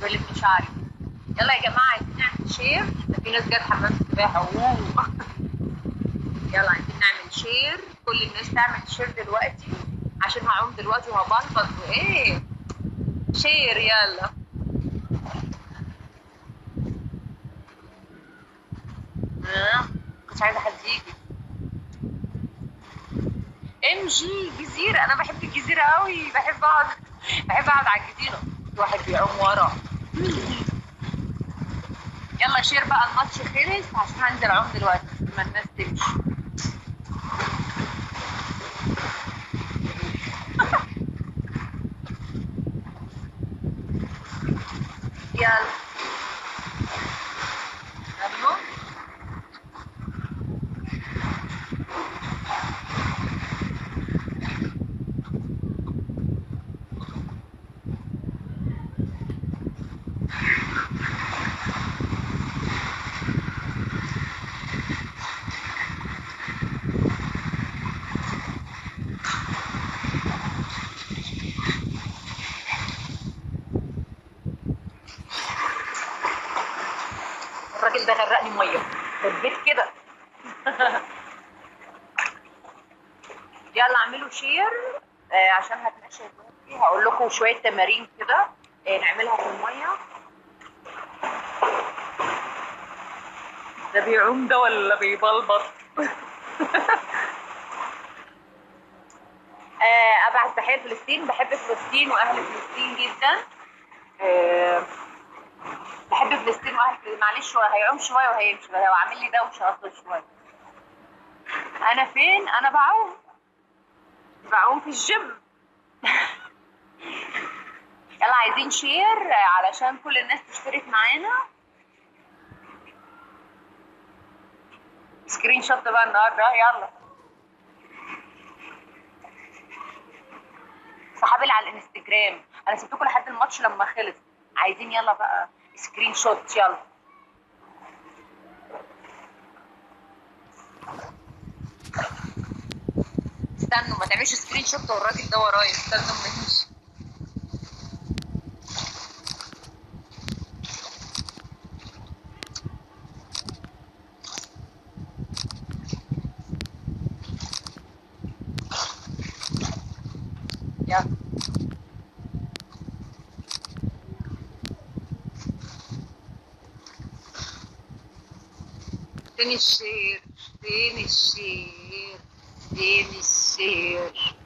بلف شعري. يلا يا جماعه عايزين نعمل شير. ده في ناس جت حمام سباحه. يلا عايزين نعمل شير. كل الناس تعمل شير دلوقتي عشان هعوم دلوقتي وهبلبط وايه. شير يلا. كنت عايزه حد يجي. ام جي جزيره. انا بحب الجزيره قوي. بحب اقعد على الجزيره. في واحد بيعوم ورا. يلا شير بقى. الماتش خلص عشان هنزل اعوم دلوقتي لما الناس تمشي. يلا يلا. الراجل ده غرقني ميه في البيت كده. يلا اعملوا شير. عشان هتمشى دلوقتي هقول لكم شويه تمارين كده. نعملها في الميه. ده بيعوم ده ولا بيبلبط؟ ابعت تحيه لفلسطين. بحب فلسطين واهل فلسطين جدا. بحب فلسطين واهل فلسطين. معلش هو هيعوم شويه وهيمشي. هو عامل لي دوشه اصلا شويه. انا فين؟ انا بعوم في الجيم. يلا عايزين شير علشان كل الناس تشترك معانا. سكرين شوت بقى النهارده. يلا صحابي اللي على الانستجرام انا سبتكم لحد الماتش لما خلص. عايزين يلا بقى سكرين شوت. يلا استنوا ما تعملش سكرين شوت والراجل ده ورايا. استنوا ما يمشي. يلا فين الشير؟ فين الشير؟ فين الشير؟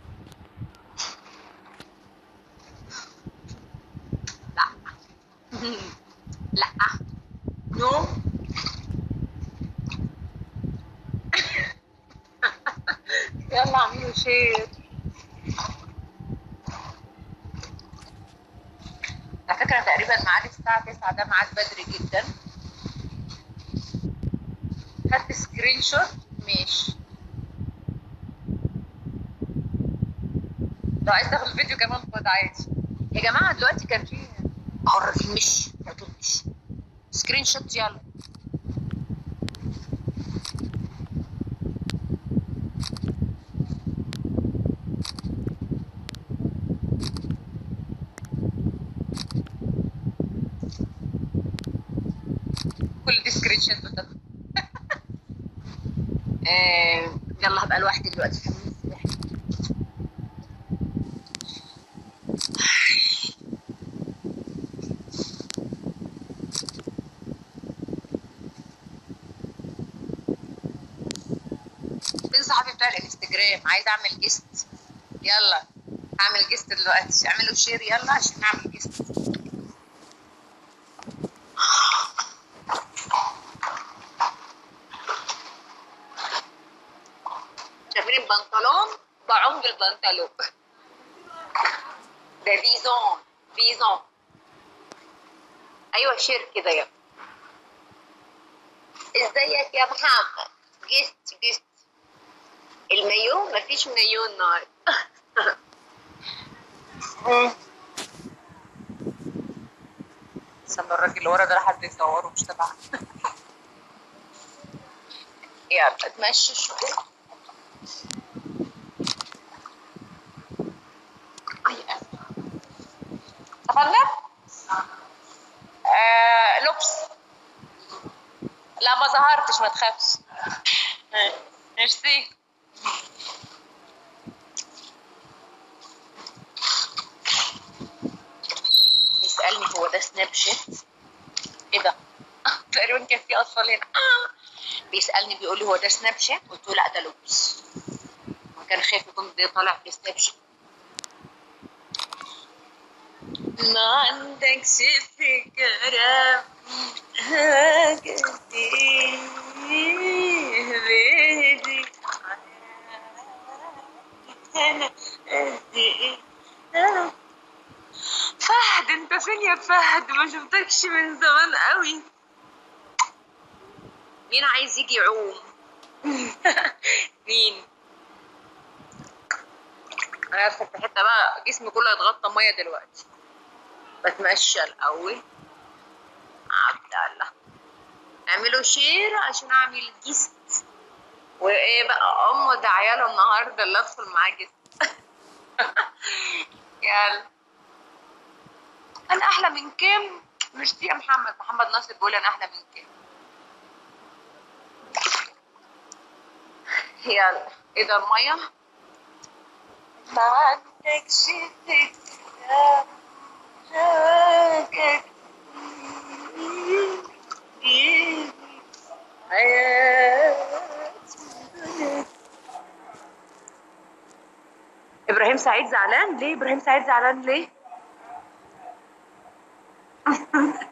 لا. لا. نو. يلا اعملوا شير. على فكره تقريبا ميعاد الساعه 9 ده ميعاد بدري جدا. خدت سكرين شوت. ماشي. لو عايز تاخد الفيديو كمان خد عادي. يا جماعه دلوقتي كان في مش مش سكرين شوت. يلا كل دي سكرين شوت بتاخد. يلا هبقى لوحدي دلوقتي في حمام السباحه. فين صحابي بتاع الانستجرام؟ عايزه اعمل جيست. يلا هعمل جيست دلوقتي. اعملوا شير يلا عشان نعمل جيست. شايفين البنطلون؟ بعوم بالبنطلون. ده فيزون. فيزون. ايوه شير كده. يلا ازيك يا محمد؟ جيست جيست. المايو مفيش مايو النهارده. استنى الراجل اللي ورا ده حد يصوره مش تبعنا. يلا اتمشى شويه. افندم ما تخافش. ميرسي. بيسألني هو ده سناب شات؟ ايه ده؟ تقريبا كان في اطفال هنا. بيسألني بيقول لي هو ده سناب شات؟ قلت له لا ده لبس. كان خايف يكون طالع في سناب شات. ما عندكش فكرة بيدي انا قد ايه. فهد انت فين يا فهد؟ ما شفتكش من زمان قوي. مين عايز يجي يعوم؟ مين؟ انا في حته بقى جسمي كله هيتغطى ميه دلوقتي. بتمشى الاول. عبد الله اعملوا شير عشان اعمل جست. وايه بقى امه ده عياله النهارده اللي ادخل معاه جست. يلا. انا احلى من كام؟ مش دي يا محمد ناصر بيقول انا احلى من كام. يلا. ايه ده الميه؟ ما عندكش فكرة حاجة كتير حياتي. ابراهيم سعيد زعلان ليه؟ ابراهيم سعيد زعلان ليه؟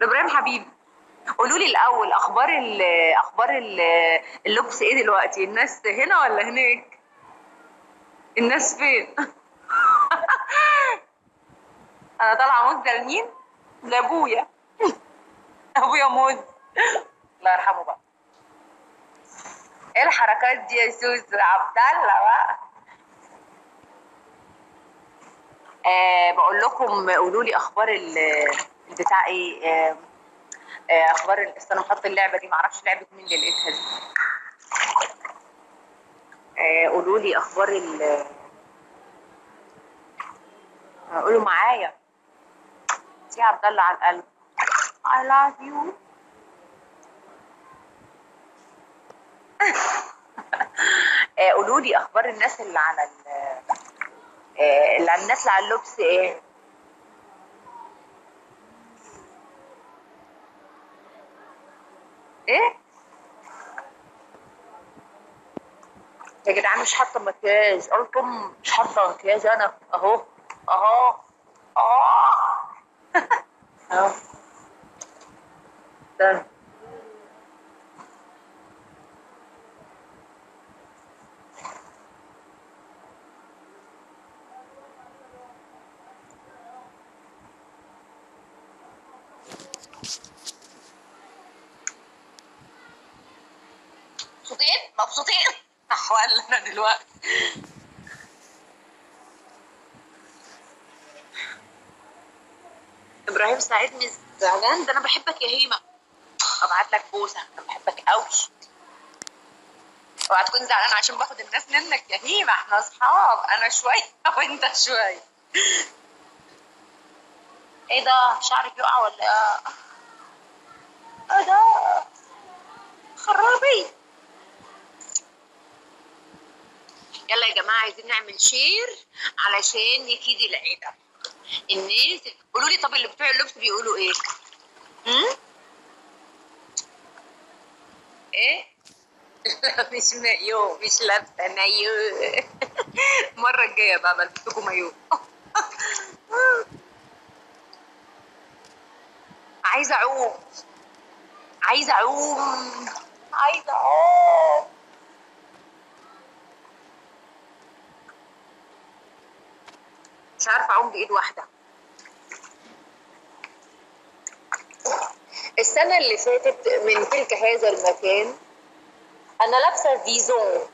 ابراهيم حبيبي. قولوا لي الاول اخبار اللبس ايه دلوقتي؟ الناس هنا ولا هناك؟ الناس فين؟ انا طالعه موز ده لمين؟ لابويا. ابويا موز. الله يرحمه بقى. ايه الحركات دي يا سوسو عبد الله بقى؟ بقول لكم قولوا لي اخبار البتاع ايه. اخبار استنى احط اللعبه دي، معرفش لعبه مين اللي لقيتها دي. قولوا لي اخبار قولوا معايا. سي عبد الله على القلب. I love you. قولوا لي اخبار الناس اللي على الناس اللي على اللبس ايه؟ ايه يا جدعان؟ مش حاطه مكياج، قلتم مش حاطه مكياج انا اهو. اهو. اه. اهو. ده مبسوطين مبسوطين. احوال انا دلوقتي. ابراهيم سعيد مش زعلان؟ ده انا بحبك يا هيما. ابعت لك بوسه، انا بحبك قوي. اوعى تكون زعلان عشان باخد الناس منك يا هيما، احنا اصحاب، انا شويه وانت شويه. ايه ده شعرك يقع ولا ايه؟ ايه ده خرابي. يلا يا جماعه عايزين نعمل شير علشان نفيد العيله. الناس قولوا لي، طب اللي بتوع اللبس بيقولوا ايه؟ ايه؟ مش مايو، مش لابسه مايو. المره الجايه بقى بلبس لكم مايو. عايزه اعوم. عايزه اعوم. عايزه اعوم. مش عارفه اعوم بايد واحده. السنه اللي فاتت من تلك هذا المكان انا لابسه فيزون.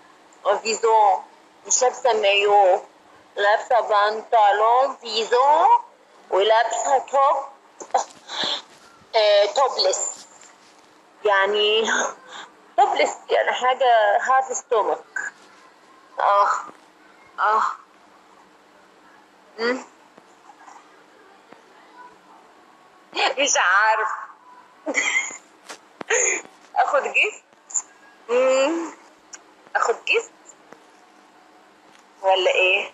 فيزون، مش لابسه مايو. لابسه بنطلون فيزون ولابسه توب. توبلس يعني. توبلس يعني حاجه هاف ستومك. اه. اه. مش عارف. اخد جيست. مم. اخد جيست ولا ايه؟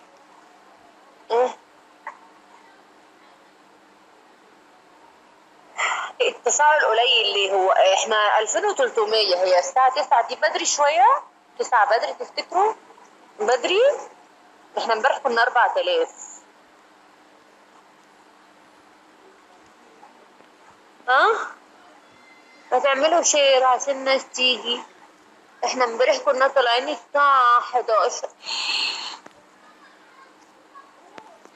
ايه التفاعل قليل ليه؟ هو احنا 2300، هي الساعة 9 دي بدري شوية؟ 9 بدري تفتكروا؟ بدري؟ احنا امبارح كنا 4000. ها؟ هتعملوا شير عشان الناس تيجي. احنا امبارح كنا طالعين الساعة 11.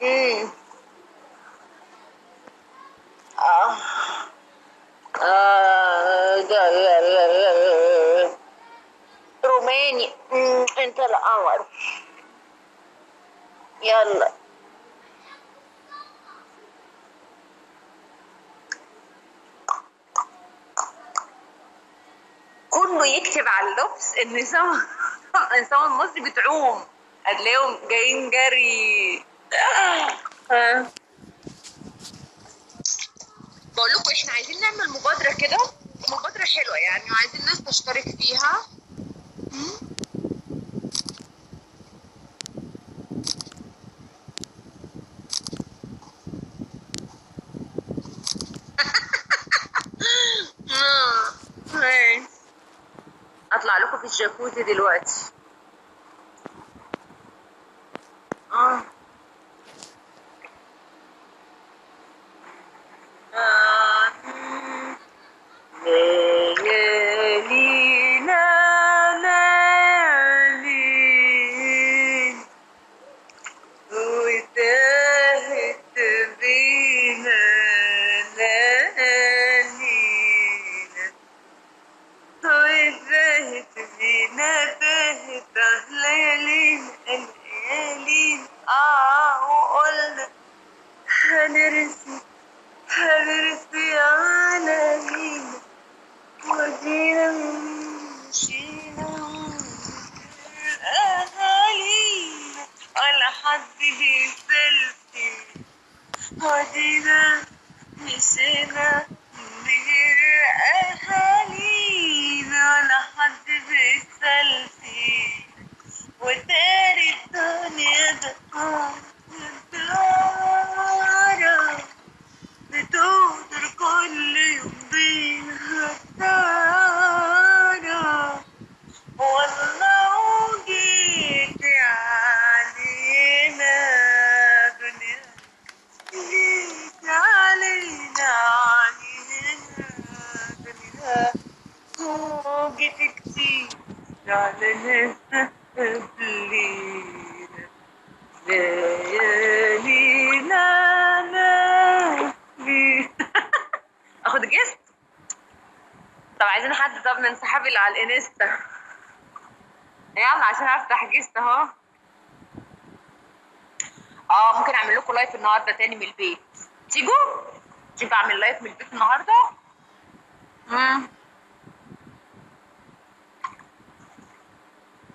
امم اه روماني. انت القمر. يلا. كله يكتب على اللبس النظام. النظام المصري بتعوم، هتلاقيهم جايين جري. آه. بقول لكم احنا عايزين نعمل مبادرة كده، مبادرة حلوة يعني، وعايزين الناس تشترك فيها. ماشي. اطلع لكم في الجاكوزي دلوقتي. اه ليالينا ليالي وتاهت بينا ليالينا وتاهت بينا تاهت ليالينا الليالين وقلنا هنرسي هنرسي على مين ودينا مشينا أهالينا ولا حد بيسلسي ودينا مشينا من أهالينا ولا حد بيسلسي وتاري الدنيا بتدارة بتقدر كل يوم بيها السهرة والله وجيت علينا دنيا جيت علينا دنيا وجيت كتير على ناس قبلينا ليالينا ليالي. اخد جيست. طب عايزين حد طب من صحابي اللي على الانستا، يلا عشان افتح جيست اهو. اه ممكن اعمل لكم لايف النهارده تاني من البيت. تيجوا تيجوا اعمل لايف من البيت النهارده. امم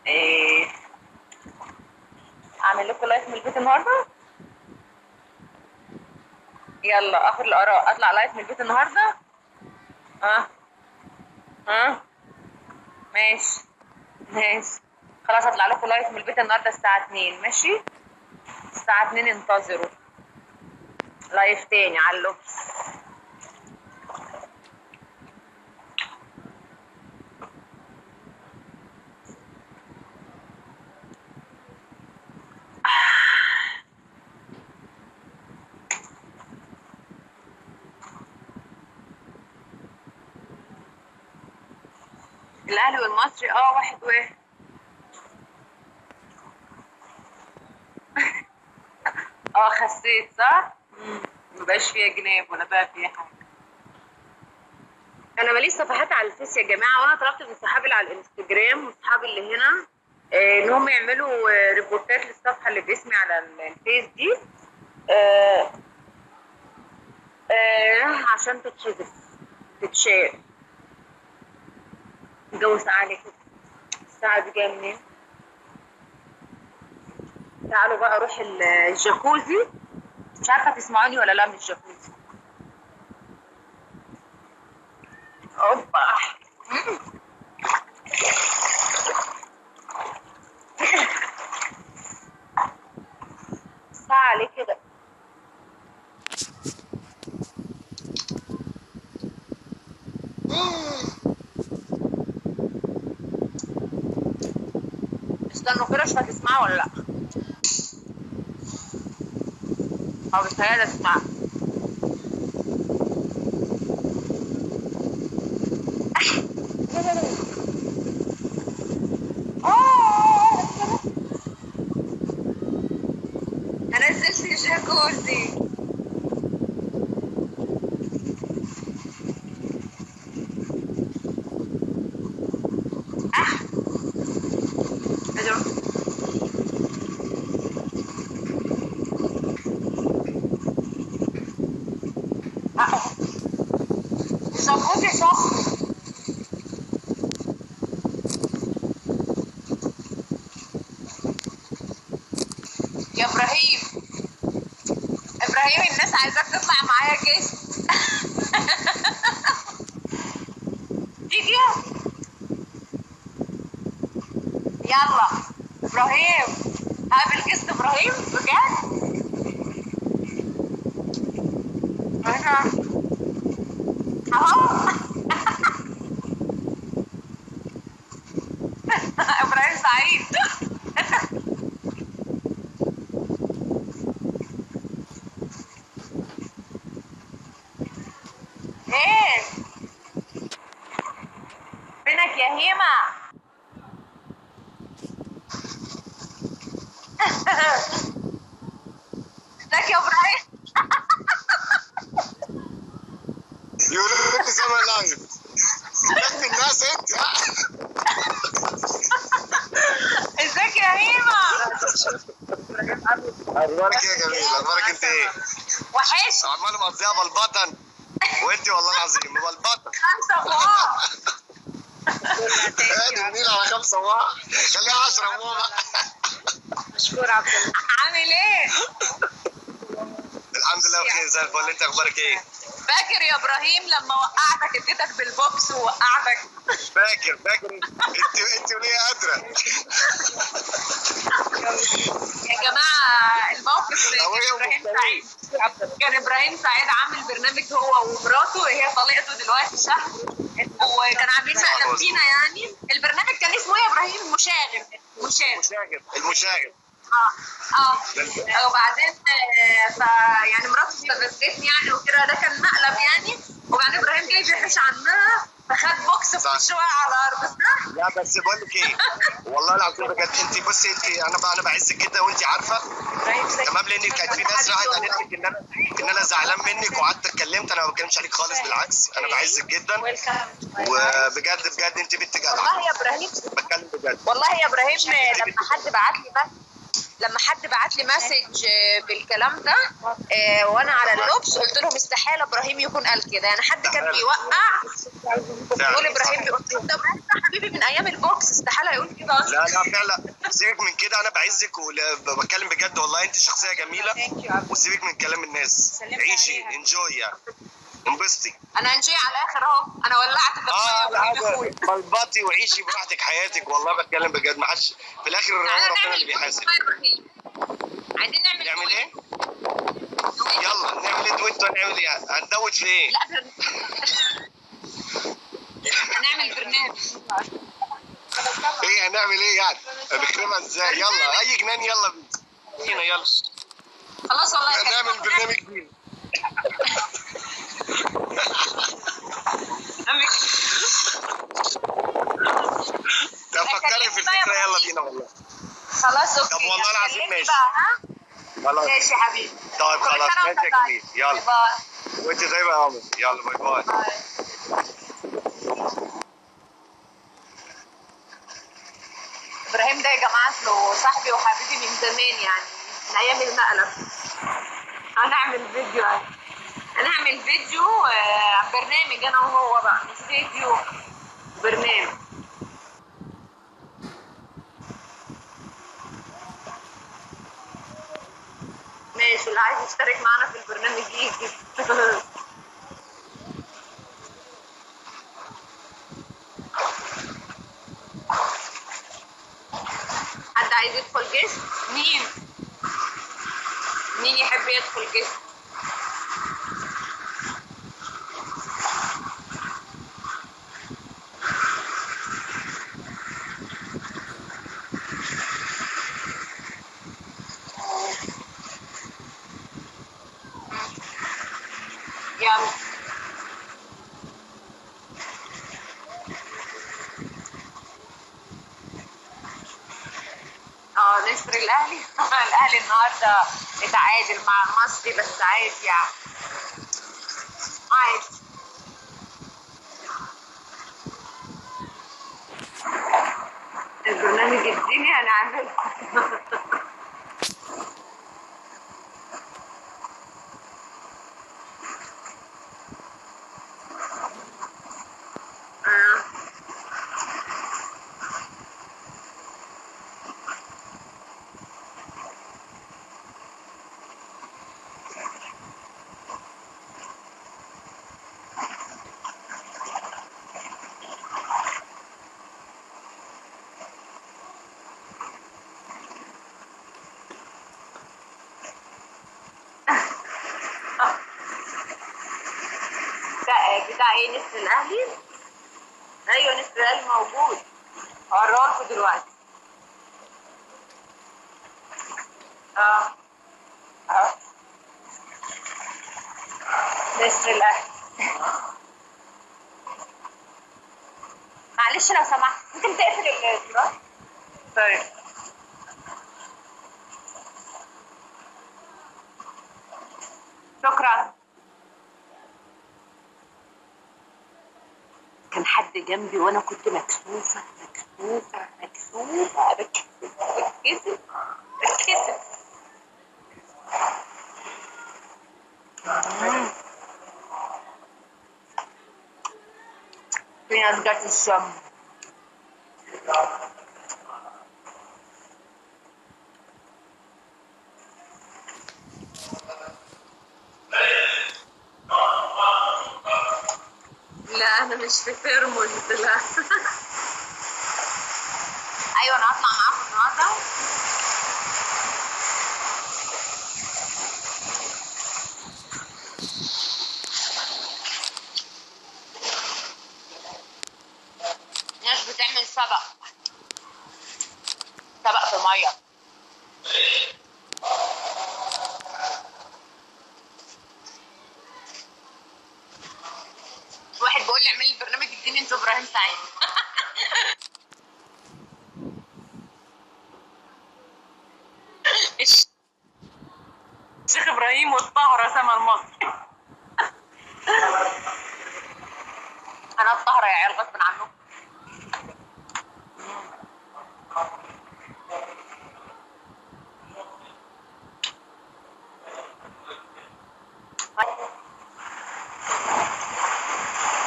ايه اعمل لكم لايف من البيت النهارده. يلا اخد الاراء، اطلع لايف من البيت النهارده. ها ها ماشي ماشي. خلاص اطلع لكم لايف من البيت النهارده الساعه 2. ماشي الساعه 2 انتظروا لايف تاني على اللبس. الاهلي والمصري 1-1. خسيت صح؟ مبقاش فيها جناب ولا بقى فيها حاجه. انا ماليش صفحات على الفيس يا جماعه، وانا طلبت من صحابي اللي على الانستجرام وصحابي اللي هنا ان هم يعملوا ريبورتات للصفحه اللي باسمي على الفيس دي، آه، عشان تتحذف تتشال. الجو ساقع عليك. الساعه دي جايه منين؟ تعالوا بقى اروح الجاكوزي. مش عارفه تسمعوني ولا لا من الجاكوزي. اوبا. ساعة عليه كده. استنوا كده اشوف هتسمعوا ولا لا. اه بتهيألي هتسمعوا. هنزلت الجاكوزي. الجاكوزي سخن. يا ابراهيم، ابراهيم الناس عايزاك تطلع معايا جيست. تيجي يلا ابراهيم، قابل جيست ابراهيم بجد. انا اهو. ابراهيم سعيد. ايه فينك يا هيما؟ ازيك يا ابراهيم؟ يقولوا لي سما لايف بس الناس انت. ازيك يا هيما؟ اخبارك ايه يا جميل؟ اخبارك انت ايه؟ وحش. عمال مقضيها بلبطن وانت والله العظيم بلبطن. 5 صباح. ادي النيل على 5 صباح، خليها 10 ماما. مشكور عبد الله. عامل ايه؟ الحمد لله بخير زي الفل. انت اخبارك ايه؟ فاكر يا ابراهيم لما وقعتك اديتك بالبوكس ووقعتك؟ فاكر انت وليه قادره. يا جماعه الموقف كان ابراهيم سعيد عامل برنامج هو ومراته، هي طليقته دلوقتي شهر، وكانوا عاملين مقلب فينا. يعني البرنامج كان اسمه ايه يا ابراهيم؟ المشاغب. وبعدين يعني مراته استفزتني يعني وكده، ده كان مقلب يعني. وبعدين ابراهيم جاي بيحش عنها فخد بوكس في وشه على الارض. صح؟ لا بس بقول لك ايه، والله العظيم بجد انت بصي، انا بعزك جدا وانت عارفه تمام، لان كانت في ناس راحت قالت لك ان انا زعلان منك وقعدت اتكلمت. انا ما بتكلمش عليك خالص، بالعكس انا بعزك جدا وبجد انت بنت جدع. والله يا ابراهيم بتكلم بجد. والله يا ابراهيم لما حد بعت لي مسج بالكلام ده وانا على اللبس قلت لهم استحاله ابراهيم يكون قال كده. يعني حد كان بيوقع بيقول ابراهيم، ده ابراهيم ده حبيبي من ايام البوكس، استحاله يقول كده اصلا. لا فعلا سيبك من كده، انا بعزك وبتكلم بجد والله. انت شخصيه جميله وسيبك من كلام الناس، عيشي انجوي يعني، انبسطي. انا انجي على الاخر اهو، انا ولعت في بلبطي وعيشي براحتك حياتك، والله بتكلم بجد. ما حدش في الاخر هو ربنا اللي بيحاسب. عايزين نعمل ايه؟ يلا نعمل ايه دويتو؟ هنعمل ايه؟ هندوت في ايه؟ لا هنعمل برنامج. ايه هنعمل ايه يعني؟ هنخربها ازاي؟ يلا اي جنان، يلا بينا يلا. خلاص والله هنعمل برنامج جديد. طب فكري في الفكره، يلا بينا والله. خلاص اوكي. طب والله العظيم ماشي. خلاص ماشي يا حبيبي. طيب خلاص ماشي يا جميل. يلا باي. وانت طيبه يا عمر. يلا باي باي. ابراهيم ده يا جماعه له صاحبي وحبيبي من زمان، يعني من ايام المقلب. هنعمل فيديو برنامج انا وهو بقى، مش فيديو، برنامج. ماشي، اللي عايز يشترك معانا في البرنامج يجي. مين يحب يدخل كده؟ يلا. نصر الاهلي. الاهلي النهارده اتعادل مع المصري بس عادي يعني. عادي. البرنامج الديني هنعمله. بتاع ايه نصر الاهلي؟ ايوه نصر الاهلي موجود، هوريه لكم دلوقتي. اه نصر الاهلي. معلش لو سمحت ممكن تقفل الجرس؟ طيب. شكرا. كان حد جنبي وانا كنت مكسوفه مكسوفه مكسوفه بتكسف بتكسف. في ناس جت الشم. لا انا مش في فيرمونت لا. ايوه انا هطلع معاكم النهارده. ناس بتعمل سبق في ميه. واحد بيقول لي اعملي البرنامج الديني انت ابراهيم سعيد. الشيخ ابراهيم والطاهره سما المصري. انا الطاهره يا عيال غصب عنكم.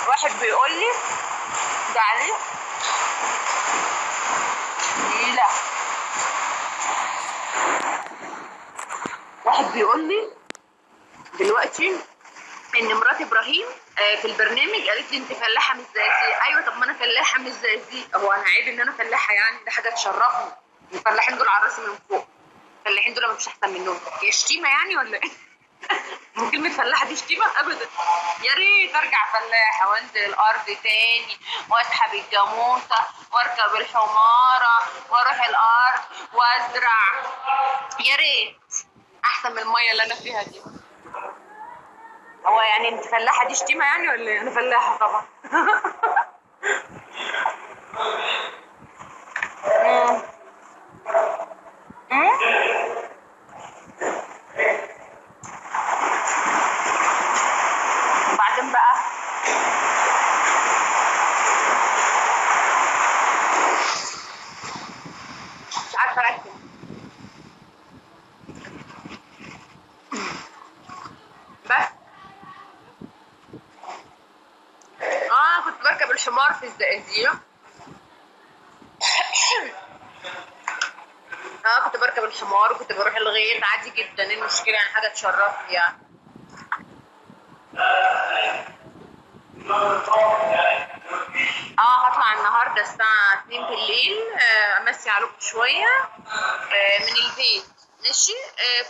واحد بيقول لي ده عليه لا. واحد بيقول لي دلوقتي ان مرات ابراهيم في البرنامج قالت لي انت فلاحه مش زقازيق. ايوه طب ما انا فلاحه مش زقازيق، هو انا عيب ان انا فلاحه يعني؟ ده حاجه تشرفني. الفلاحين دول على راسي من فوق. الفلاحين دول مش احسن منهم. هي شتيمه يعني ولا ايه؟ من كلمه فلاحه دي شتيمه ابدا. يا ريت ارجع فلاحه وانزل الارض تاني واسحب الجاموسه واركب الحماره واروح الارض وازرع. يا ريت احسن من الميه اللي انا فيها دي. هو يعني انت فلاحه دي شتيمه يعني ولا ايه؟ انا فلاحه طبعا. وبعدين بقى مش عارفه اركز. بس كنت بركب الحمار في الزقازيق. كنت بركب الحمار وكنت بروح الغيط عادي جدا. ايه المشكله يعني؟ حاجه تشرفني يعني. هطلع النهارده الساعه 2 بالليل امسي عليكم شويه من البيت. ماشي.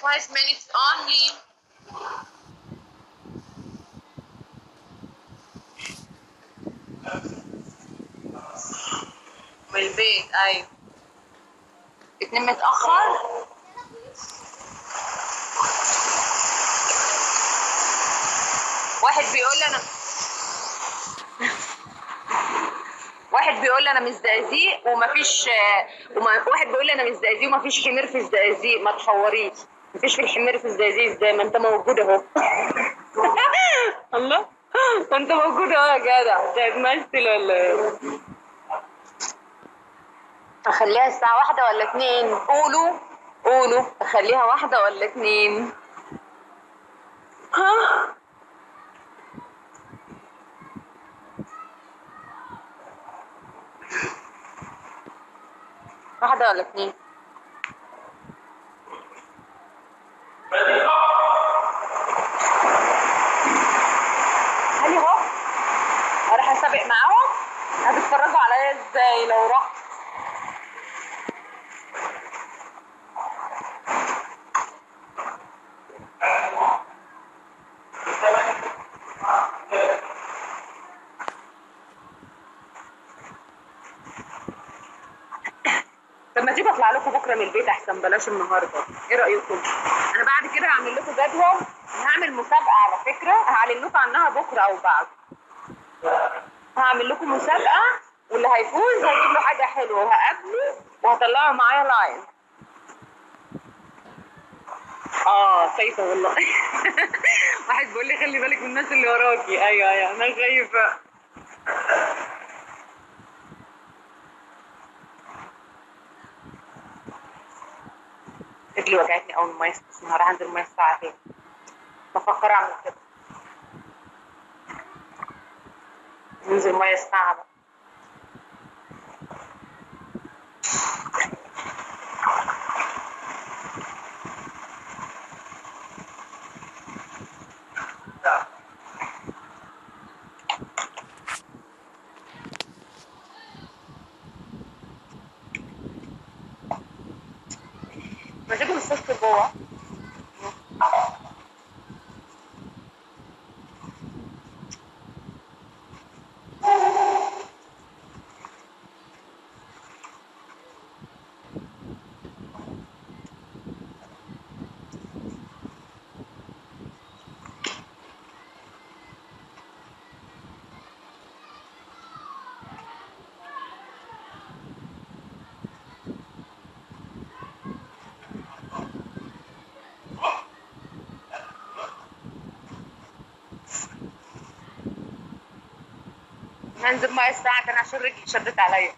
5 minutes only. من البيت ايوه. اتنين متأخر. واحد بيقول لي انا مش زقازيق ومفيش واحد بيقول لي انا مش زقازيق ومفيش حمير في الزقازيق. ما تحوريش، مفيش في الحمير في الزقازيق ازاي ما انت موجود اهو. الله، ما انت موجود اهو يا جدع. انت هتمثل ولا ايه؟ اخليها الساعة 1 ولا 2؟ قولوا اخليها 1 ولا 2؟ ها 1 ولا 2؟ هلي هو اروح اسابق معاهم. هتتفرجوا عليا ازاي لو رحت؟ طب ما تيجوا اطلع لكم بكره من البيت احسن، بلاش النهارده. ايه رايكم؟ انا بعد كده هعمل لكم جدول، هعمل مسابقه على فكره، هعلن لكم عنها بكره او بعد. هعمل لكم مسابقه واللي هيفوز هجيب له حاجه حلوه وهقابله وهطلعه معايا لايف. خايفه والله. واحد بيقول لي خلي بالك من الناس اللي وراكي. ايوه انا خايفه. رجلي وجعتني اول ما يصحى النهار. هنزل الميه الساعه كام؟ بفكر اعمل كده، ننزل ميه الساعه بقى. ما تيجوا نستشفى جوه. هنزل ميه الساعه كان عشان رجلي شدت عليا.